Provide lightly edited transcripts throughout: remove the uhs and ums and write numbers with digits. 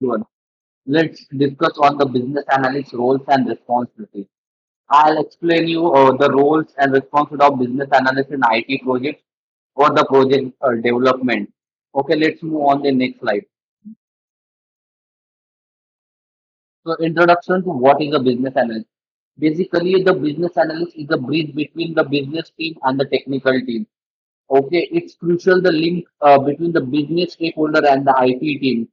Good. Let's discuss on the business analyst roles and responsibilities. I'll explain you the roles and responsibilities of business analyst in IT projects or the project development. Okay, let's move on the next slide. So, introduction to what is a business analyst. Basically, the business analyst is a bridge between the business team and the technical team. Okay, it's crucial the link between the business stakeholder and the IT team.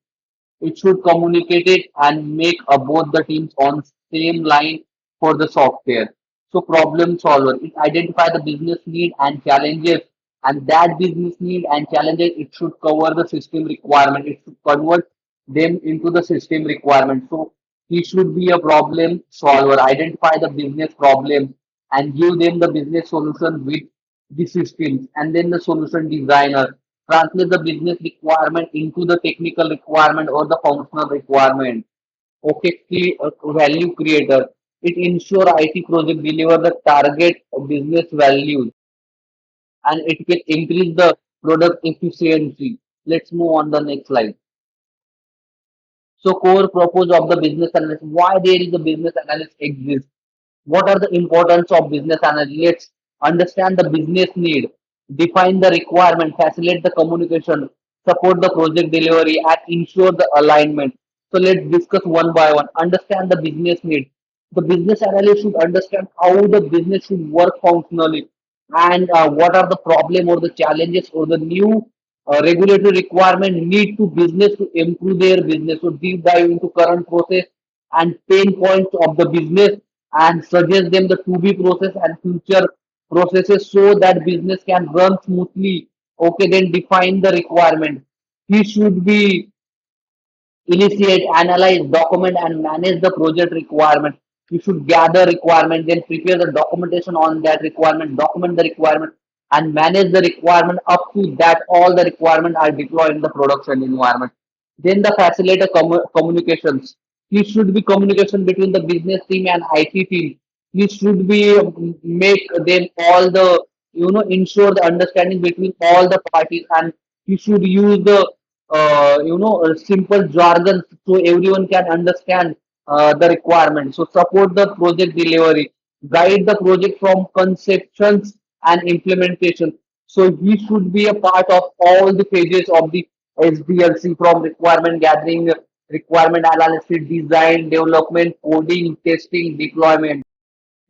It should communicate it and make both the teams on same line for the software. So problem solver, it identify the business need and challenges, and that business need and challenges it should cover the system requirement. It should convert them into the system requirement. So he should be a problem solver, identify the business problem and give them the business solution with the systems, and then the solution designer translate the business requirement into the technical requirement or the functional requirement. Okay, value creator. It ensure IT project deliver the target business values and it can increase the product efficiency. Let's move on the next slide. So core purpose of the business analyst. Why there is a business analyst exist? What are the importance of business analyst? Let's understand the business need, define the requirement, facilitate the communication, support the project delivery, and ensure the alignment. So let's discuss one by one. Understand the business need. The business analyst should understand how the business should work functionally and what are the problem or the challenges or the new regulatory requirement need to business to improve their business. So deep dive into current process and pain points of the business and suggest them the to be process and future processes so that business can run smoothly. Okay, then define the requirement. He should be initiate, analyze, document, and manage the project requirement. You should gather requirement, then prepare the documentation on that requirement, document the requirement, and manage the requirement up to that all the requirement are deployed in the production environment. Then the facilitator communications. It should be communication between the business team and IT team. It should be make them all the ensure the understanding between all the parties, and you should use the simple jargon so everyone can understand the requirement. So support the project delivery, guide the project from conceptions and implementation. So he should be a part of all the phases of the SDLC from requirement gathering, requirement analysis, design, development, coding, testing, deployment.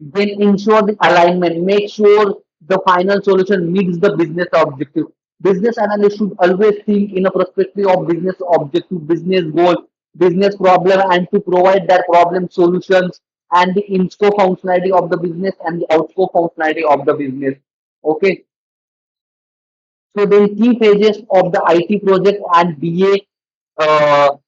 Then ensure the alignment. Make sure the final solution meets the business objective. Business analyst should always think in a perspective of business objective, business goal, business problem, and to provide that problem solutions and the in-scope functionality of the business and the out-scope functionality of the business. Okay. So then key phases of the IT project and BA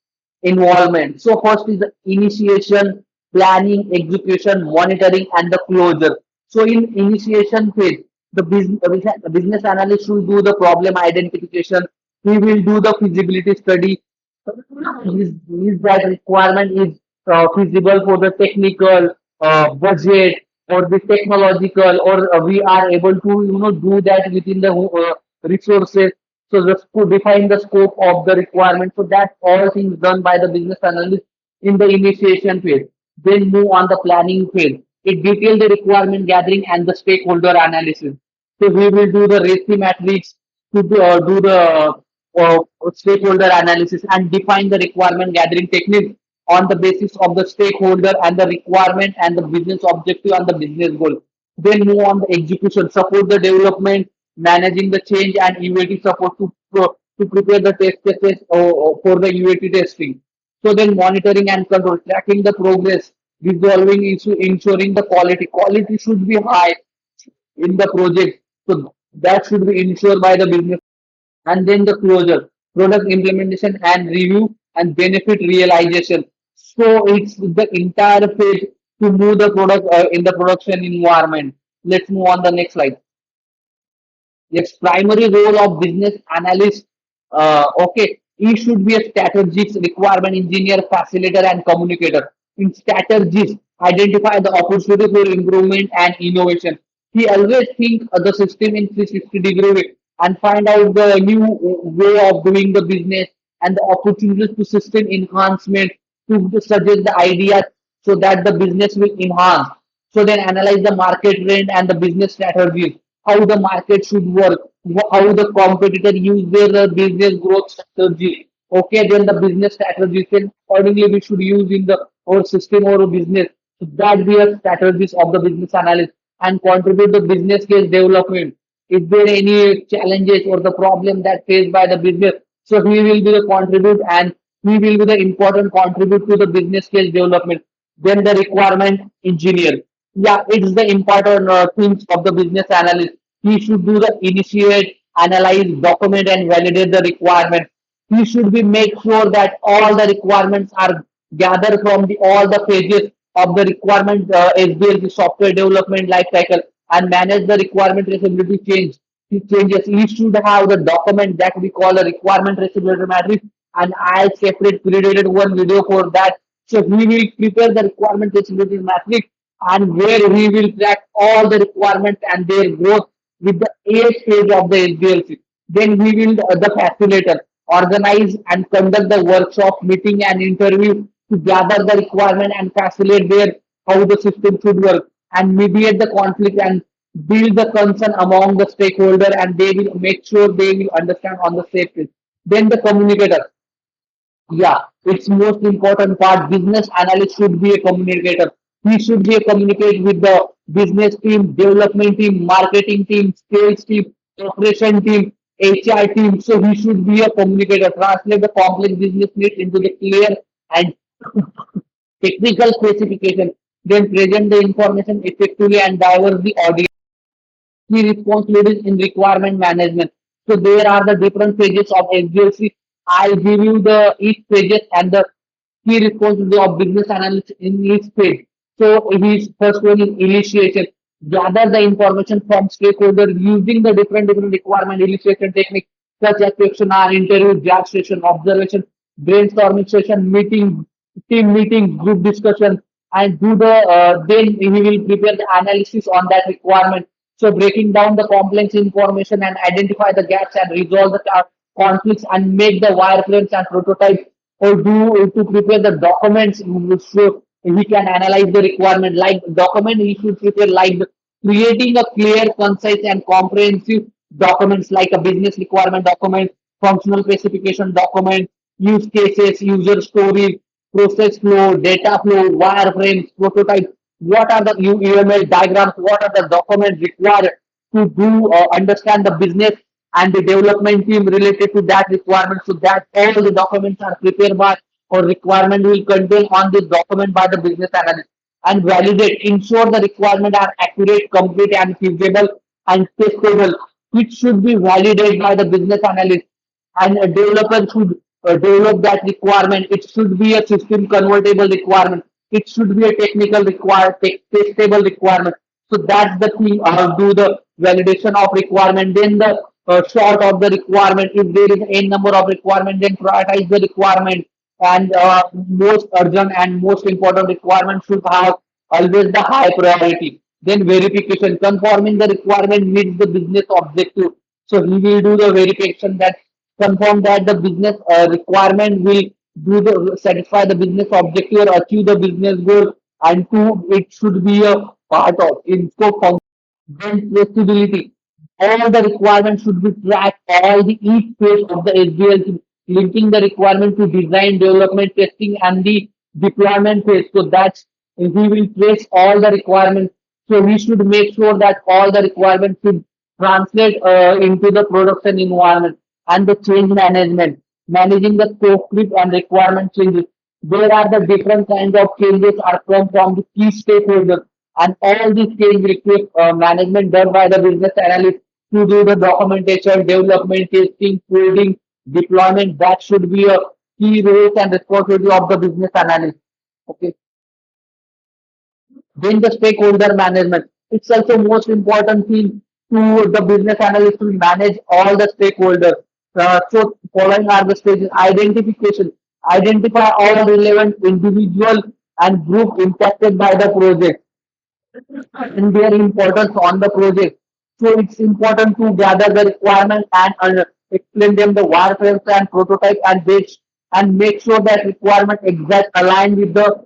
involvement. So first is the initiation, planning, execution, monitoring, and the closure. So in initiation phase, the business analyst should do the problem identification. He will do the feasibility study. Is that requirement is feasible for the technical budget or the technological, or we are able to do that within the resources. So just to define the scope of the requirement. So that all things done by the business analyst in the initiation phase. Then move on the planning phase. It detail the requirement gathering and the stakeholder analysis. So we will do the RACI matrix to do the uh, stakeholder analysis and define the requirement gathering techniques on the basis of the stakeholder and the requirement and the business objective and the business goal. Then move on the execution, support the development, managing the change and UAT support to prepare the test cases for the UAT testing. So then monitoring and control, tracking the progress, resolving issue, ensuring the quality. Quality should be high in the project. So that should be ensured by the business. And then the closure, product implementation and review and benefit realization. So it's the entire phase to move the product in the production environment. Let's move on the next slide. Yes, primary role of business analyst. Okay, he should be a strategist, requirement engineer, facilitator, and communicator. In strategist, identify the opportunity for improvement and innovation. He always think the system in 360 degree way and find out the new way of doing the business and the opportunities to system enhancement, to suggest the ideas so that the business will enhance. So then analyze the market trend and the business strategies, how the market should work, how the competitor use their business growth strategy. Okay, then the business strategies, then accordingly we should use in the our system or business. So that be a strategies of the business analyst and contribute the business case development. Is there any challenges or the problem that faced by the business? So he will be the contribute and he will be the important contribute to the business case development. Then the requirement engineer. Yeah, it's the important things of the business analyst. He should do the initiate, analyze, document, and validate the requirement. He should be make sure that all the requirements are gathered from the all the phases of the requirement SDLC software development life cycle and manage the requirement traceability changes. He should have the document that we call a requirement traceability matrix, and I separate created one video for that. So he will prepare the requirement traceability matrix and where we will track all the requirements and their growth with the eighth stage of the SDLC. Then we will the facilitator organize and conduct the workshop, meeting and interview to gather the requirement and facilitate their how the system should work and mediate the conflict and build the concern among the stakeholder and they will make sure they will understand on the same page. Then the communicator. Yeah, it's most important part. Business analyst should be a communicator. He should be a communicate with the business team, development team, marketing team, sales team, operation team, HR team. So he should be a communicator. Translate the complex business needs into the clear and technical specification. Then present the information effectively and diverse the audience key responsibilities in requirement management. So there are the different phases of SDLC. I'll give you the each pages and the key responsibility of business analyst in each page. So his first one is initiation. Gather the information from stakeholders using the different requirement illustration technique such as questionnaire, interview, judge session, observation, brainstorming session, meeting, team meeting, group discussion, and do the then he will prepare the analysis on that requirement. So breaking down the complex information and identify the gaps and resolve the conflicts and make the wireframes and prototypes or do to prepare the documents so he can analyze the requirement like document he should prepare like creating a clear concise and comprehensive documents like a business requirement document functional specification document use cases user stories process flow data flow wireframes prototype what are the UML diagrams what are the documents required to do understand the business and the development team related to that requirement so that all the documents are prepared by or requirement will contain on this document by the business analyst and validate ensure the requirement are accurate complete and feasible and testable which should be validated by the business analyst and a developer should develop that requirement. It should be a system convertible requirement. It should be a technical testable requirement. So that's the thing. Do the validation of requirement. Then the sort of the requirement. If there is a number of requirement, then prioritize the requirement. And most urgent and most important requirement should have always the high priority. Then verification, confirming the requirement meets the business objective. So he will do the verification that confirm that the business requirement will do the satisfy the business objective or achieve the business goal and two it should be a part of in scope function then flexibility all the requirements should be tracked all the each phase of the SDLC linking the requirement to design development testing and the deployment phase so that's he will trace all the requirements so we should make sure that all the requirements should translate into the production environment and the change management, managing the scope creep and requirement changes. There are the different kinds of changes are come from the key stakeholders and all these change request management done by the business analyst to do the documentation, development, testing, coding, deployment. That should be a key roles and responsibility of the business analyst. Okay. Then the stakeholder management. It's also most important thing to the business analyst to manage all the stakeholders. So following are the stages identification. Identify all relevant individual and group impacted by the project and their importance on the project. So it's important to gather the requirement and explain them the wireframes and prototype and base and make sure that requirement exact align with the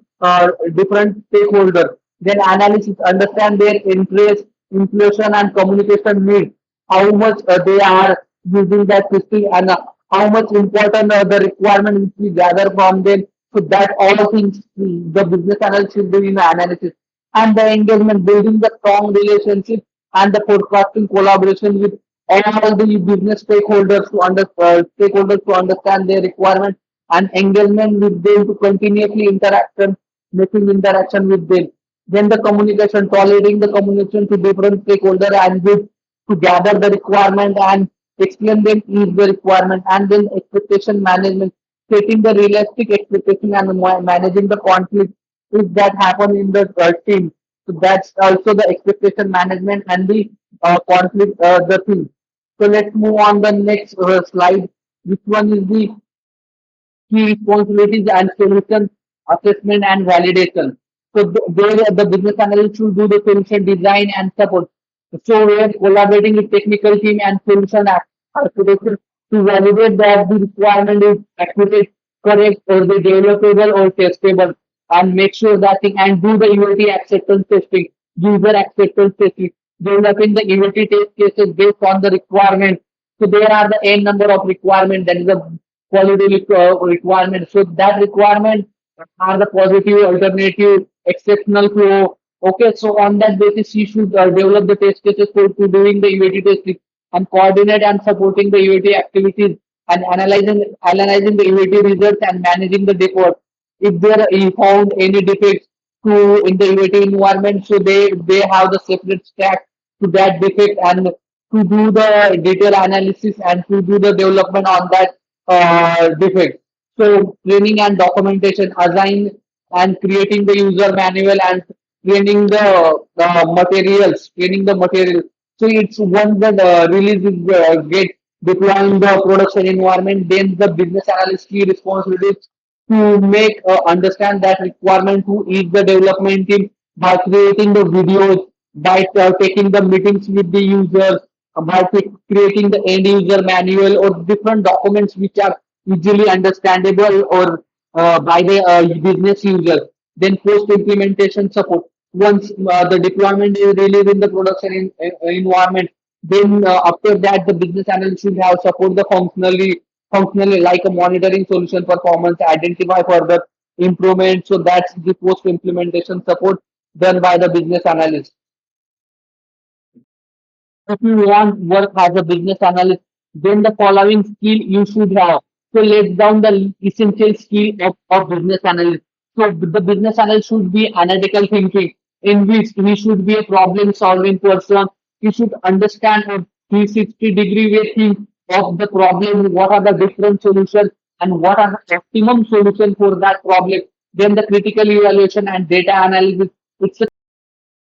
different stakeholders. Then analysis understand their interest, inflation and communication needs, how much they are using that system and how much important the requirement which we gather from them. So that all things the business analyst should do in the analysis and the engagement, building the strong relationship and the forecasting collaboration with all the business stakeholders to understand their requirement and engagement with them to continuously interaction, making interaction with them. Then the communication, tolerating the communication to different stakeholder and with to gather the requirement and explain them is the requirement and then expectation management, setting the realistic expectation and managing the conflict if that happen in the team. So that's also the expectation management and the conflict the thing. So let's move on the next slide. This one is the key responsibilities and solution assessment and validation. So there the business analyst should do the solution design and support. So where collaborating with technical team and solution architecture to validate that the requirement is accurate, correct, or the developable or testable, and make sure that thing and do the UAT acceptance testing, user acceptance testing, developing the UAT test cases based on the requirement. So there are the n number of requirement that is the quality requirement. So that requirement are the positive, alternative, exceptional flow. Okay, so on that basis, you should develop the test cases for to doing the UAT testing and coordinate and supporting the UAT activities and analyzing the UAT results and managing the defects. If there is found any defects to in the UAT environment, so they have the separate stack to that defect and to do the detailed analysis and to do the development on that defect. So training and documentation, assign and creating the user manual and training training the material. So it's once the release is get deploying the production environment, then the business analyst key responsibilities to make understand that requirement to each the development team by creating the videos, by taking the meetings with the users, by creating the end user manual or different documents which are easily understandable or by the business users. Then post implementation support. Once the deployment is released in the production environment, then after that the business analyst should have support the functionally like a monitoring solution performance, identify further improvement. So that's the post implementation support done by the business analyst. If you want work as a business analyst, then the following skill you should have. So let's down the essential skill of business analyst. So the business analyst should be analytical thinking, in which he should be a problem solving person. He should understand a 360-degree way think of the problem, what are the different solutions and what are the optimum solution for that problem. Then the critical evaluation and data analysis. It's a